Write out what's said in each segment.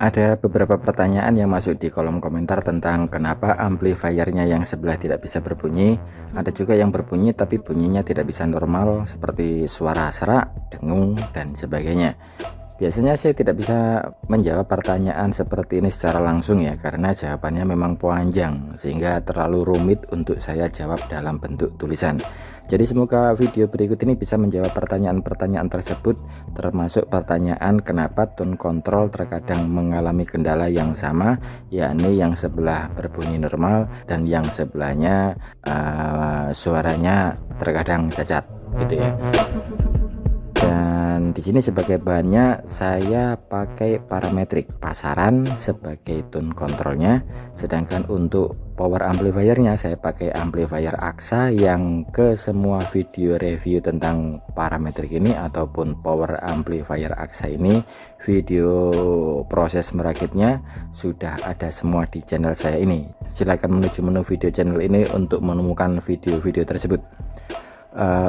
Ada beberapa pertanyaan yang masuk di kolom komentar tentang kenapa amplifiernya yang sebelah tidak bisa berbunyi. Ada juga yang berbunyi tapi bunyinya tidak bisa normal, seperti suara serak, dengung, dan sebagainya. Biasanya saya tidak bisa menjawab pertanyaan seperti ini secara langsung ya, karena jawabannya memang panjang sehingga terlalu rumit untuk saya jawab dalam bentuk tulisan. Jadi semoga video berikut ini bisa menjawab pertanyaan-pertanyaan tersebut, termasuk pertanyaan kenapa tone control terkadang mengalami kendala yang sama, yakni yang sebelah berbunyi normal dan yang sebelahnya suaranya terkadang cacat gitu ya. Dan di sini sebagai bahannya saya pakai parametrik pasaran sebagai tone controlnya, sedangkan untuk power amplifiernya saya pakai amplifier Aksa yang ke semua video review tentang parametrik ini ataupun power amplifier Aksa ini, video proses merakitnya sudah ada semua di channel saya ini. Silahkan menuju menu video channel ini untuk menemukan video-video tersebut.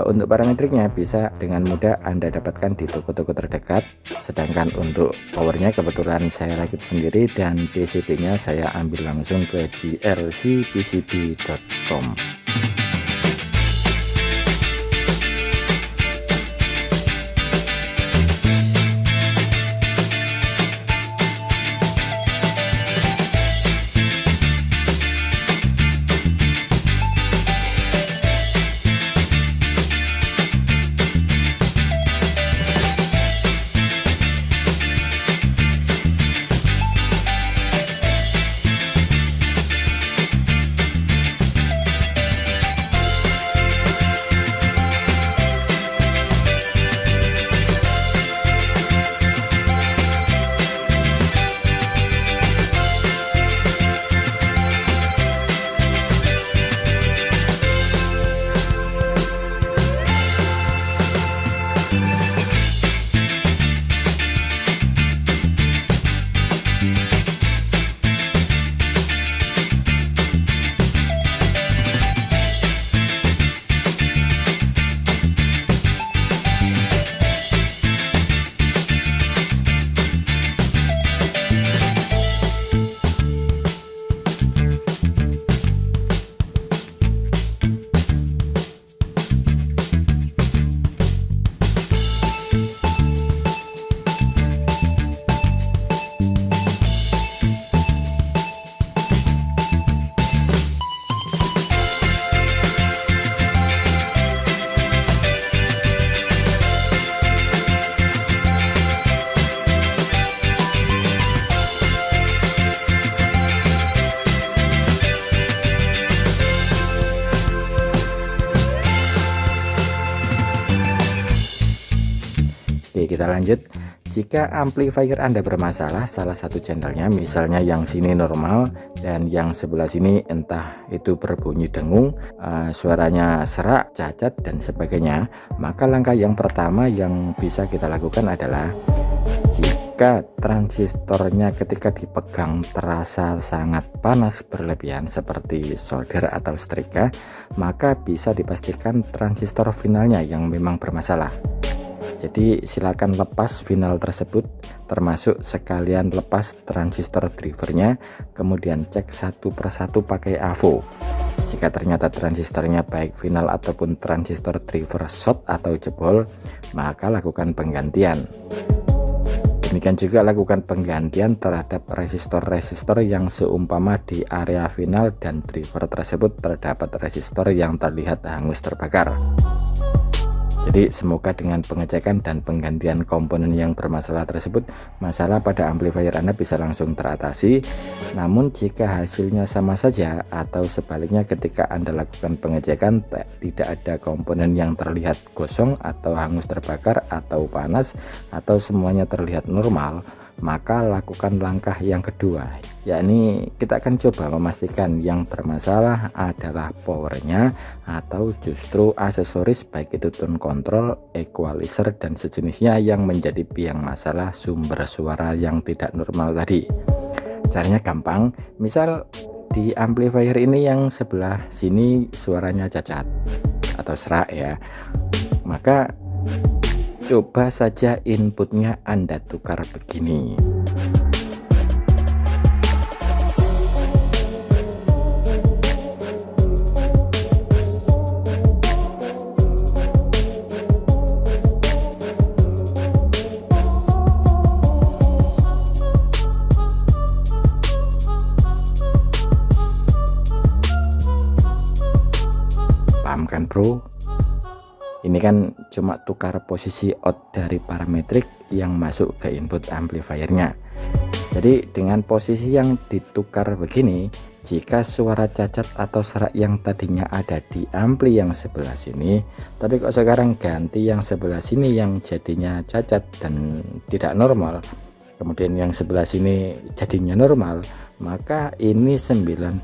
Untuk parametriknya bisa dengan mudah Anda dapatkan di toko-toko terdekat, sedangkan untuk powernya kebetulan saya rakit sendiri dan PCB-nya saya ambil langsung ke glcpcb.com. Oke, kita lanjut. Jika amplifier Anda bermasalah salah satu channelnya, misalnya yang sini normal dan yang sebelah sini entah itu berbunyi dengung, suaranya serak, cacat, dan sebagainya, maka langkah yang pertama yang bisa kita lakukan adalah jika transistornya ketika dipegang terasa sangat panas berlebihan seperti solder atau setrika, maka bisa dipastikan transistor finalnya yang memang bermasalah. Jadi silakan lepas final tersebut, termasuk sekalian lepas transistor drivernya, kemudian cek satu persatu pakai AVO. Jika ternyata transistornya baik final ataupun transistor driver short atau jebol, maka lakukan penggantian. Demikian juga lakukan penggantian terhadap resistor-resistor yang seumpama di area final dan driver tersebut terdapat resistor yang terlihat hangus terbakar. Jadi semoga dengan pengecekan dan penggantian komponen yang bermasalah tersebut, masalah pada amplifier Anda bisa langsung teratasi. Namun jika hasilnya sama saja atau sebaliknya ketika Anda lakukan pengecekan tidak ada komponen yang terlihat gosong atau hangus terbakar atau panas atau semuanya terlihat normal, maka lakukan langkah yang kedua, yakni kita akan coba memastikan yang bermasalah adalah powernya atau justru aksesoris baik itu tone control, equalizer, dan sejenisnya yang menjadi biang masalah sumber suara yang tidak normal tadi. Caranya gampang, misal di amplifier ini yang sebelah sini suaranya cacat atau serak ya, maka coba saja inputnya Anda tukar begini. Pro. Ini kan cuma tukar posisi out dari parametrik yang masuk ke input amplifiernya. Jadi dengan posisi yang ditukar begini, jika suara cacat atau serak yang tadinya ada di ampli yang sebelah sini, tapi kok sekarang ganti yang sebelah sini yang jadinya cacat dan tidak normal, kemudian yang sebelah sini jadinya normal, maka ini 90%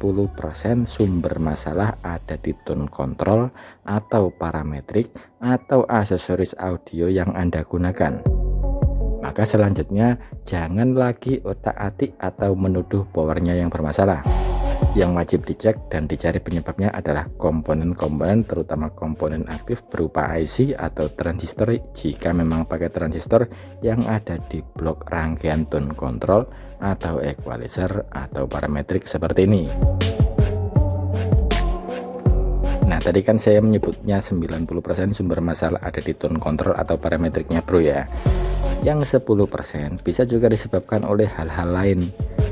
sumber masalah ada di tone control atau parametrik atau aksesoris audio yang Anda gunakan. Maka selanjutnya jangan lagi otak-atik atau menuduh powernya yang bermasalah. Yang wajib dicek dan dicari penyebabnya adalah komponen-komponen, terutama komponen aktif berupa IC atau transistor jika memang pakai transistor yang ada di blok rangkaian tone control atau equalizer atau parametrik seperti ini. Nah, tadi kan saya menyebutnya 90% sumber masalah ada di tone control atau parametriknya bro ya. Yang 10% bisa juga disebabkan oleh hal-hal lain.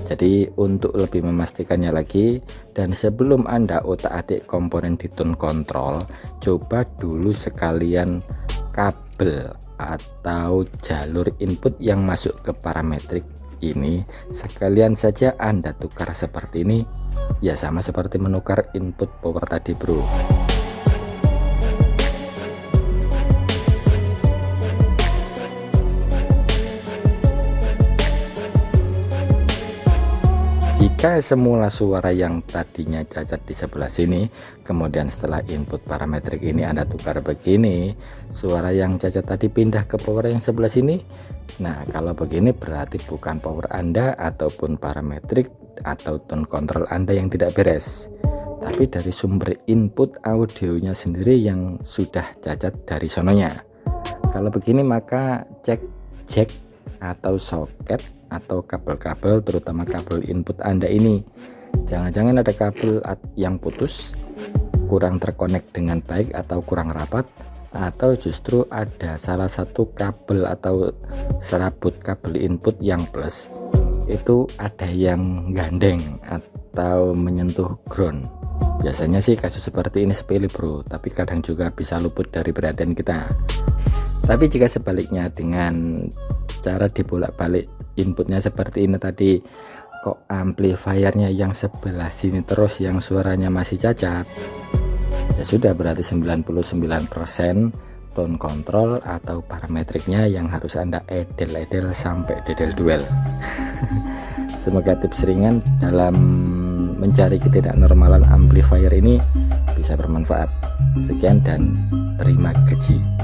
Jadi untuk lebih memastikannya lagi dan sebelum Anda otak-atik komponen di tone control, coba dulu sekalian kabel atau jalur input yang masuk ke parametrik ini sekalian saja Anda tukar seperti ini. Ya sama seperti menukar input power tadi bro. Jika semula suara yang tadinya cacat di sebelah sini, kemudian setelah input parametrik ini Anda tukar begini, suara yang cacat tadi pindah ke power yang sebelah sini. Nah, kalau begini berarti bukan power Anda ataupun parametrik atau tone control Anda yang tidak beres, tapi dari sumber input audionya sendiri yang sudah cacat dari sononya. Kalau begini maka cek jack atau soket atau kabel-kabel, terutama kabel input Anda ini, jangan-jangan ada kabel yang putus, kurang terkonek dengan baik atau kurang rapat, atau justru ada salah satu kabel atau serabut kabel input yang plus itu ada yang gandeng atau menyentuh ground. Biasanya sih kasus seperti ini sepele bro, tapi kadang juga bisa luput dari perhatian kita. Tapi jika sebaliknya dengan cara dibolak-balik inputnya seperti ini tadi, kok amplifiernya yang sebelah sini terus yang suaranya masih cacat, ya sudah berarti 99% tone control atau parametriknya yang harus Anda edel-edel sampai dedel-duel. Semoga tips ringan dalam mencari ketidaknormalan amplifier ini bisa bermanfaat. Sekian dan terima gaji.